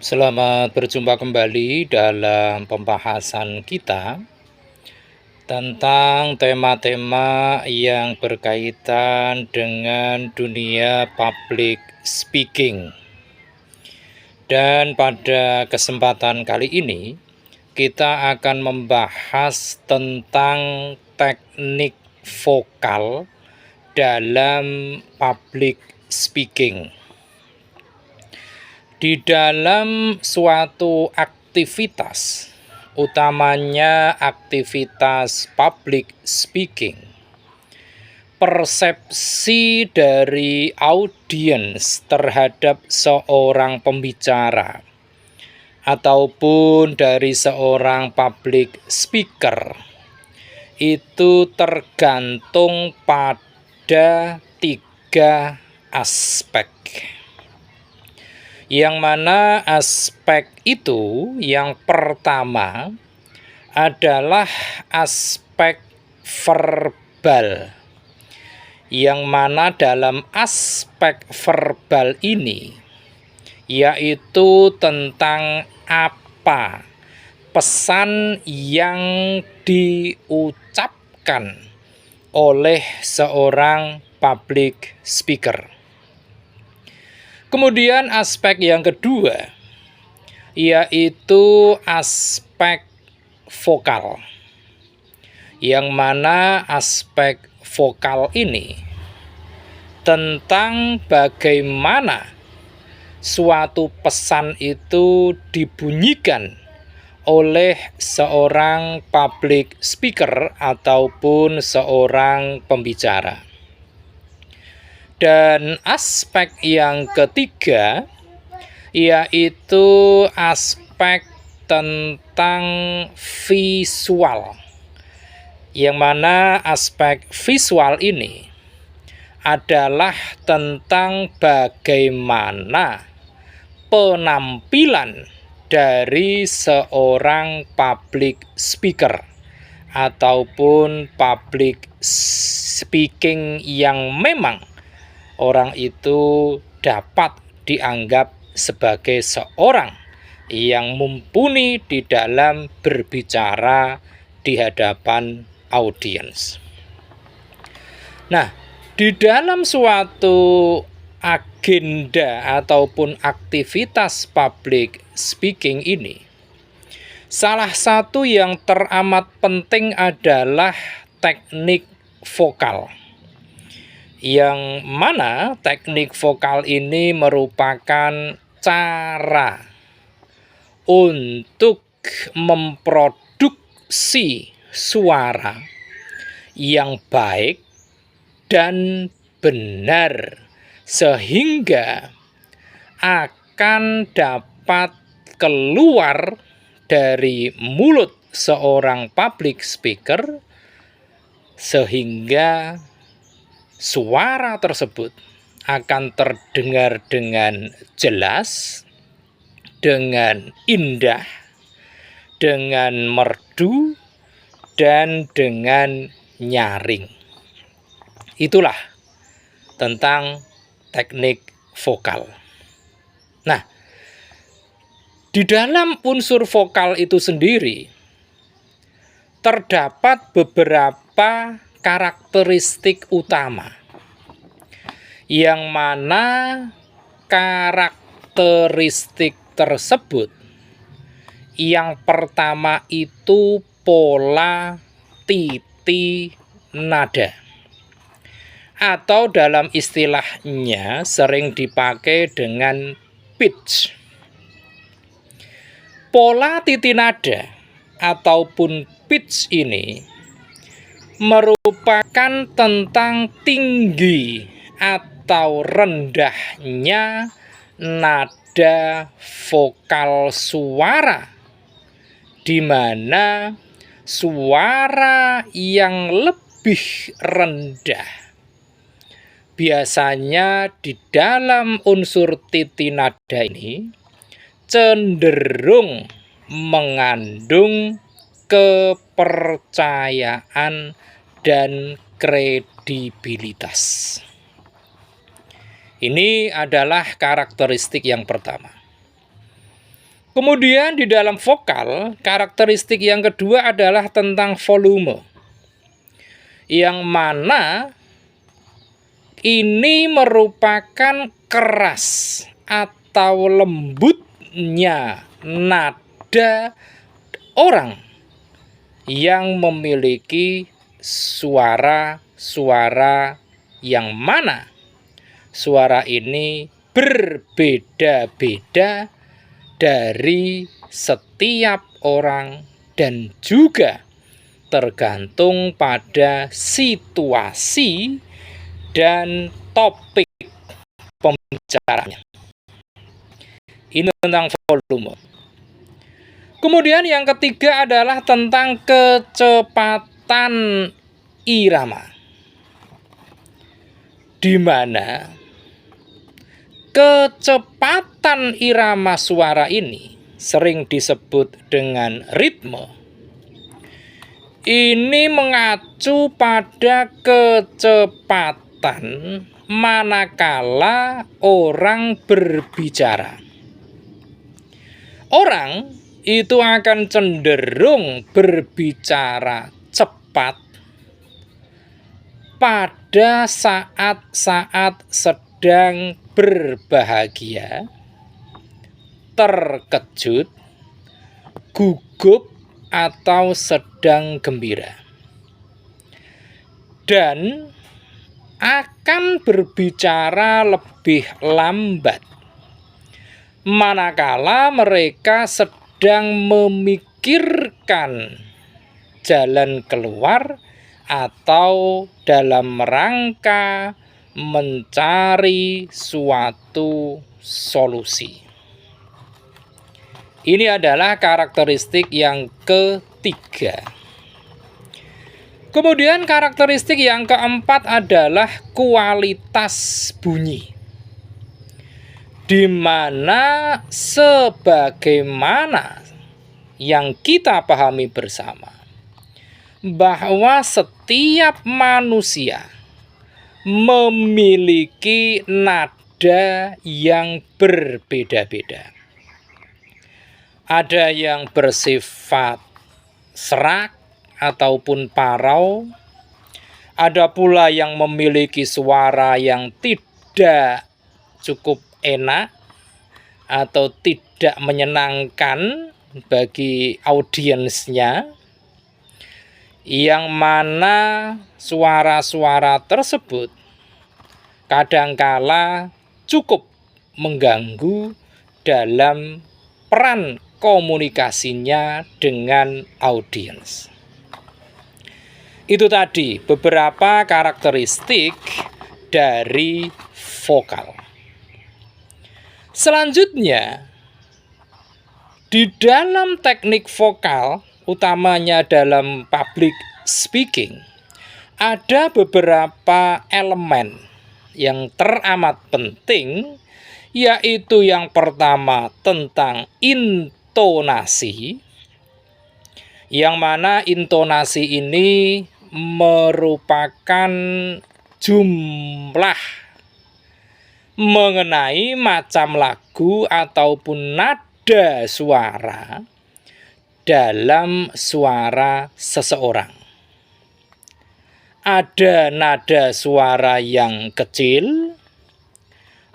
Selamat berjumpa kembali dalam pembahasan kita tentang tema-tema yang berkaitan dengan dunia public speaking. Dan pada kesempatan kali ini, kita akan membahas tentang teknik vokal dalam public speaking. Di dalam suatu aktivitas, utamanya aktivitas public speaking, persepsi dari audiens terhadap seorang pembicara ataupun dari seorang public speaker itu tergantung pada 3 aspek. Yang mana aspek itu yang pertama adalah aspek verbal. Yang mana dalam aspek verbal ini yaitu tentang apa pesan yang diucapkan oleh seorang public speaker. Kemudian aspek yang kedua yaitu aspek vokal. Yang mana aspek vokal ini tentang bagaimana suatu pesan itu dibunyikan oleh seorang public speaker ataupun seorang pembicara. Dan aspek yang ketiga yaitu aspek tentang visual. Yang mana aspek visual ini adalah tentang bagaimana penampilan dari seorang public speaker ataupun public speaking yang memang orang itu dapat dianggap sebagai seorang yang mumpuni di dalam berbicara di hadapan audiens. Nah, di dalam suatu agenda ataupun aktivitas public speaking ini, salah satu yang teramat penting adalah teknik vokal. Yang mana teknik vokal ini merupakan cara untuk memproduksi suara yang baik dan benar sehingga akan dapat keluar dari mulut seorang public speaker sehingga suara tersebut akan terdengar dengan jelas, dengan indah, dengan merdu, dan dengan nyaring. Itulah tentang teknik vokal. Nah, di dalam unsur vokal itu sendiri terdapat beberapa karakteristik utama, yang mana karakteristik tersebut yang pertama itu pola titi nada, atau dalam istilahnya sering dipakai dengan pitch. Pola titi nada ataupun pitch ini merupakan tentang tinggi atau rendahnya nada vokal suara, di mana suara yang lebih rendah biasanya di dalam unsur titi nada ini cenderung mengandung kepercayaan dan kredibilitas. Ini adalah karakteristik yang pertama. Kemudian di dalam vokal, karakteristik yang kedua adalah tentang volume. Yang mana ini merupakan keras atau lembutnya nada orang yang memiliki suara-suara yang mana suara ini berbeda-beda dari setiap orang dan juga tergantung pada situasi dan topik pembicaranya. Ini tentang volume. Kemudian yang ketiga adalah tentang kecepatan irama, di mana kecepatan irama suara ini sering disebut dengan ritme. Ini mengacu pada kecepatan manakala orang berbicara. Orang itu akan cenderung berbicara cepat pada saat-saat sedang berbahagia, terkejut, gugup, atau sedang gembira. Dan akan berbicara lebih lambat manakala mereka sedang memikirkan jalan keluar atau dalam rangka mencari suatu solusi. Ini adalah karakteristik yang ketiga. Kemudian karakteristik yang keempat adalah kualitas bunyi, di mana sebagaimana yang kita pahami bersama bahwa setiap manusia memiliki nada yang berbeda-beda. Ada yang bersifat serak ataupun parau, ada pula yang memiliki suara yang tidak cukup enak atau tidak menyenangkan bagi audiensnya, yang mana suara-suara tersebut kadangkala cukup mengganggu dalam peran komunikasinya dengan audiens. Itu tadi beberapa karakteristik dari vokal. Selanjutnya, di dalam teknik vokal, utamanya dalam public speaking, ada beberapa elemen yang teramat penting, yaitu yang pertama tentang intonasi, yang mana intonasi ini merupakan jumlah mengenai macam lagu ataupun nada suara dalam suara seseorang. Ada nada suara yang kecil,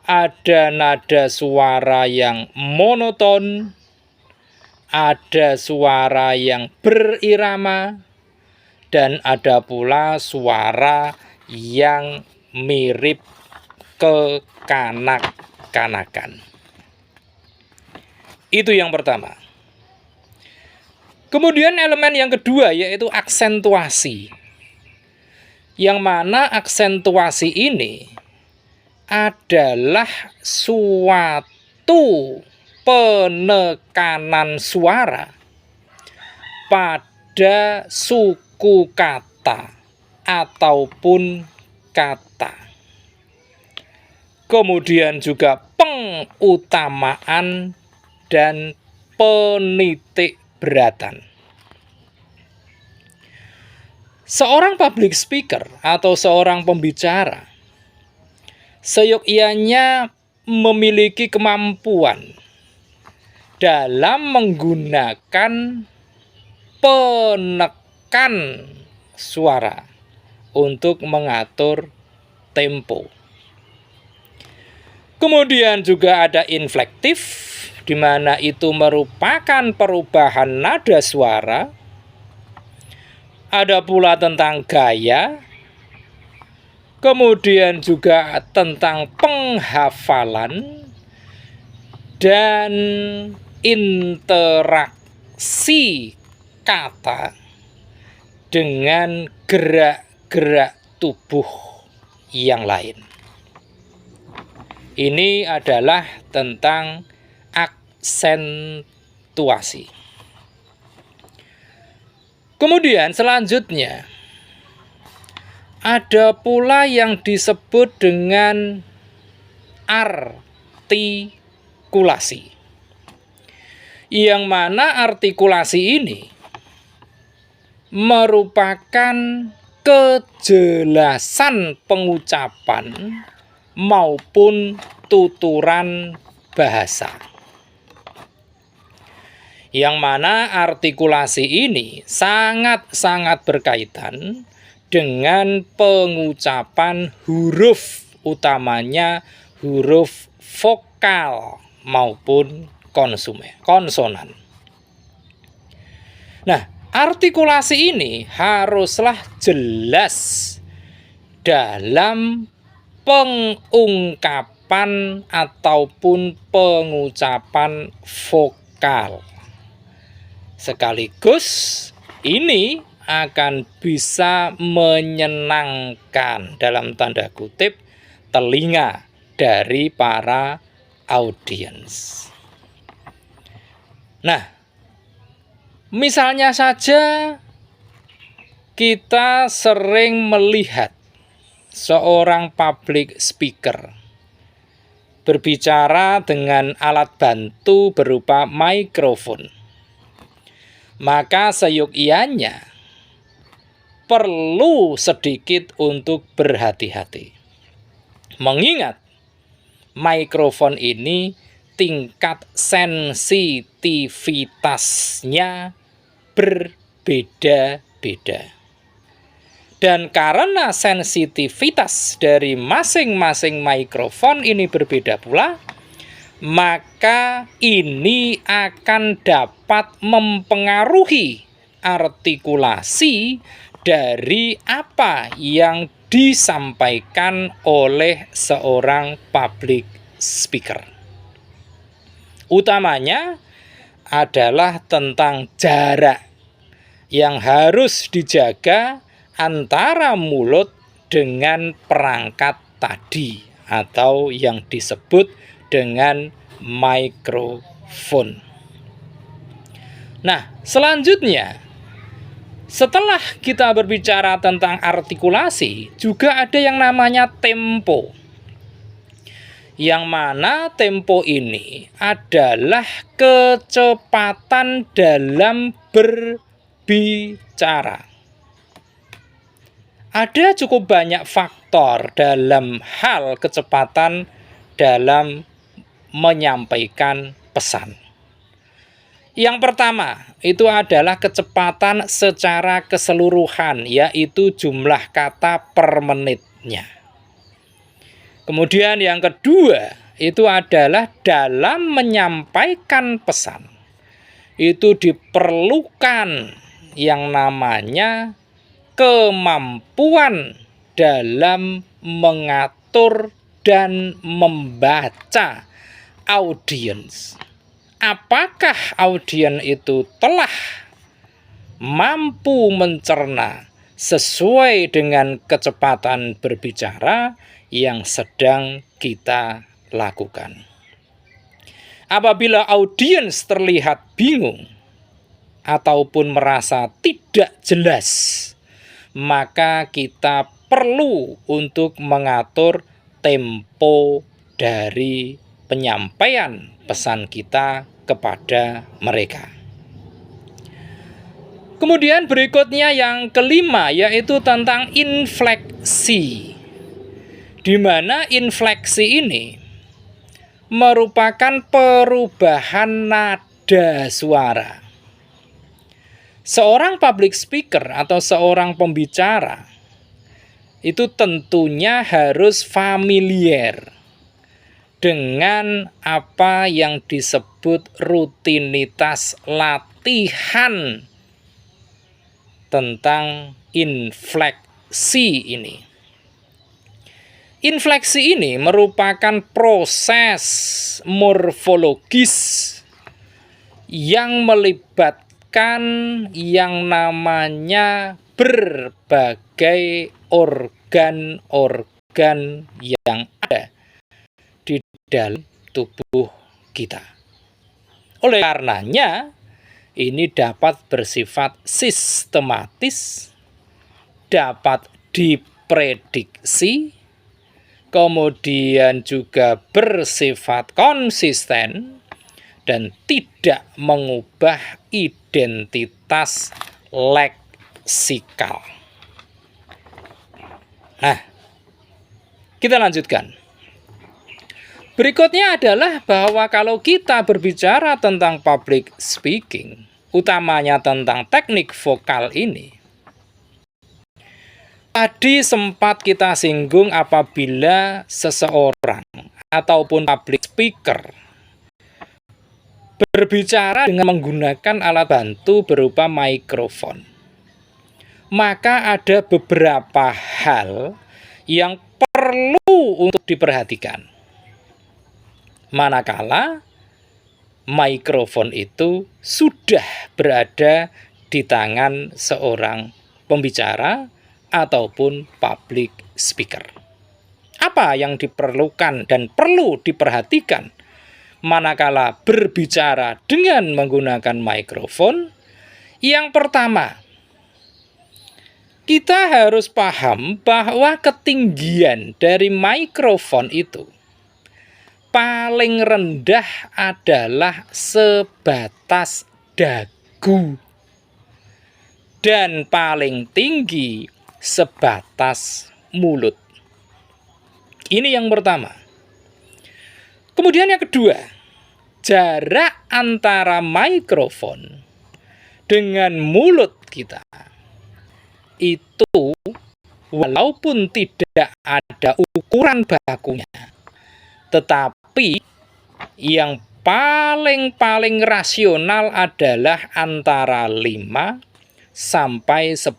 ada nada suara yang monoton, ada suara yang berirama, dan ada pula suara yang mirip kekanak-kanakan. Itu yang pertama. Kemudian elemen yang kedua yaitu aksentuasi, yang mana aksentuasi ini adalah suatu penekanan suara pada suku kata ataupun kata. Kemudian juga pengutamaan dan penitik beratan. Seorang public speaker atau seorang pembicara seyogyanya memiliki kemampuan dalam menggunakan penekan suara untuk mengatur tempo. Kemudian juga ada inflektif, di mana itu merupakan perubahan nada suara. Ada pula tentang gaya, kemudian juga tentang penghafalan dan interaksi kata dengan gerak-gerak tubuh yang lain. Ini adalah tentang aksentuasi. Kemudian selanjutnya ada pula yang disebut dengan artikulasi. Yang mana artikulasi ini merupakan kejelasan pengucapan maupun tuturan bahasa. Yang mana artikulasi ini sangat-sangat berkaitan dengan pengucapan huruf, utamanya huruf vokal maupun konsonan. Nah, artikulasi ini haruslah jelas dalam pengungkapan ataupun pengucapan vokal. Sekaligus ini akan bisa menyenangkan dalam tanda kutip telinga dari para audiens. Nah, misalnya saja kita sering melihat seorang public speaker berbicara dengan alat bantu berupa mikrofon. Maka seyogyanya perlu sedikit untuk berhati-hati. Mengingat mikrofon ini tingkat sensitivitasnya berbeda-beda. Dan karena sensitivitas dari masing-masing mikrofon ini berbeda pula, maka ini akan dapat mempengaruhi artikulasi dari apa yang disampaikan oleh seorang public speaker. Utamanya adalah tentang jarak yang harus dijaga antara mulut dengan perangkat tadi atau yang disebut dengan mikrofon. Nah, selanjutnya setelah kita berbicara tentang artikulasi, juga ada yang namanya tempo. Yang mana tempo ini adalah kecepatan dalam berbicara. Ada cukup banyak faktor dalam hal kecepatan dalam menyampaikan pesan. Yang pertama, itu adalah kecepatan secara keseluruhan, yaitu jumlah kata per menitnya. Kemudian yang kedua, itu adalah dalam menyampaikan pesan. Itu diperlukan yang namanya kemampuan dalam mengatur dan membaca audiens. Apakah audiens itu telah mampu mencerna sesuai dengan kecepatan berbicara yang sedang kita lakukan? Apabila audiens terlihat bingung ataupun merasa tidak jelas, maka kita perlu untuk mengatur tempo dari penyampaian pesan kita kepada mereka. Kemudian berikutnya yang kelima, yaitu tentang infleksi. Di mana infleksi ini merupakan perubahan nada suara. Seorang public speaker atau seorang pembicara itu tentunya harus familiar dengan apa yang disebut rutinitas latihan tentang infleksi ini. Infleksi ini merupakan proses morfologis yang melibatkan yang namanya berbagai organ-organ yang ada di dalam tubuh kita. Oleh karenanya, ini dapat bersifat sistematis, dapat diprediksi, kemudian juga bersifat konsisten dan tidak mengubah identitas leksikal. Nah, kita lanjutkan. Berikutnya adalah bahwa kalau kita berbicara tentang public speaking, utamanya tentang teknik vokal ini, tadi sempat kita singgung apabila seseorang ataupun public speaker berbicara dengan menggunakan alat bantu berupa mikrofon, maka ada beberapa hal yang perlu untuk diperhatikan manakala mikrofon itu sudah berada di tangan seorang pembicara ataupun public speaker. Apa yang diperlukan dan perlu diperhatikan manakala berbicara dengan menggunakan mikrofon? Yang pertama, kita harus paham bahwa ketinggian dari mikrofon itu paling rendah adalah sebatas dagu dan paling tinggi sebatas mulut. Ini yang pertama. Kemudian yang kedua, jarak antara mikrofon dengan mulut kita itu walaupun tidak ada ukuran bakunya, tetapi yang paling rasional adalah antara 5 sampai 10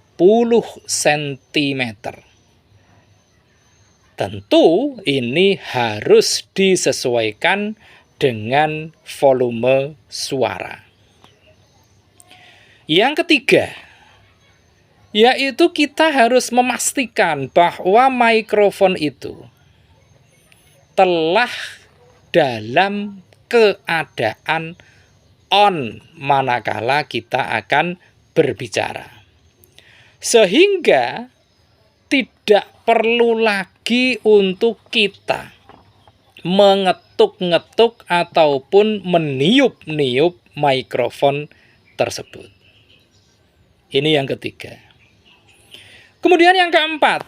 cm. Tentu ini harus disesuaikan dengan volume suara. Yang ketiga, yaitu kita harus memastikan bahwa mikrofon itu telah dalam keadaan on manakala kita akan berbicara, sehingga tidak perlu lagi untuk kita mengetuk-ngetuk ataupun meniup-niup mikrofon tersebut. Ini yang ketiga. Kemudian yang keempat,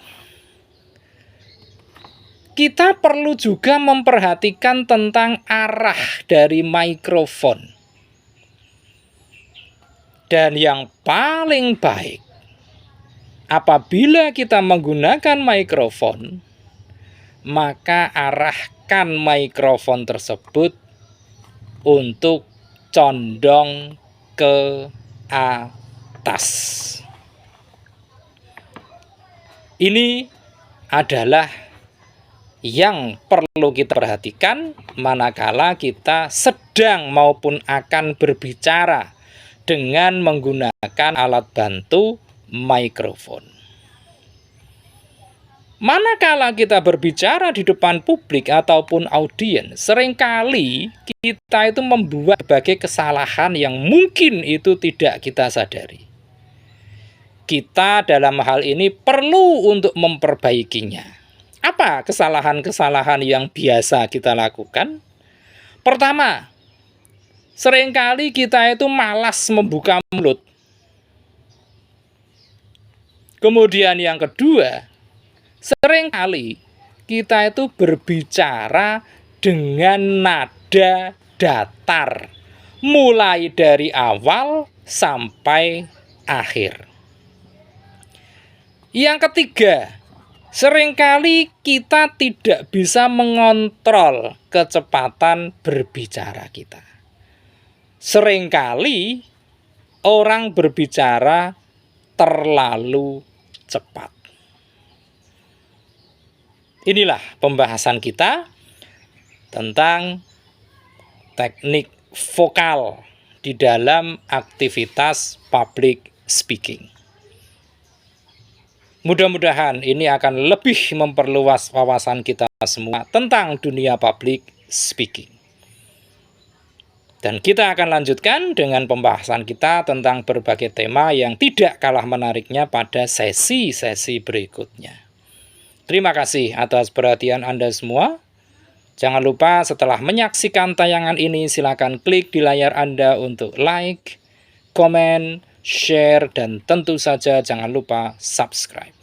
kita perlu juga memperhatikan tentang arah dari mikrofon. Dan yang paling baik, apabila kita menggunakan mikrofon, maka arahkan mikrofon tersebut untuk condong ke atas. Ini adalah yang perlu kita perhatikan manakala kita sedang maupun akan berbicara dengan menggunakan alat bantu mikrofon. Manakala kita berbicara di depan publik ataupun audiens, seringkali kita itu membuat berbagai kesalahan yang mungkin itu tidak kita sadari. Kita dalam hal ini perlu untuk memperbaikinya. Apa kesalahan-kesalahan yang biasa kita lakukan? Pertama, seringkali kita itu malas membuka mulut. Kemudian yang kedua, seringkali kita itu berbicara dengan nada datar, mulai dari awal sampai akhir. Yang ketiga, seringkali kita tidak bisa mengontrol kecepatan berbicara kita. Seringkali orang berbicara terlalu cepat. Inilah pembahasan kita tentang teknik vokal di dalam aktivitas public speaking. Mudah-mudahan ini akan lebih memperluas wawasan kita semua tentang dunia public speaking. Dan kita akan lanjutkan dengan pembahasan kita tentang berbagai tema yang tidak kalah menariknya pada sesi-sesi berikutnya. Terima kasih atas perhatian Anda semua. Jangan lupa setelah menyaksikan tayangan ini, silakan klik di layar Anda untuk like, komen, share, dan tentu saja jangan lupa subscribe.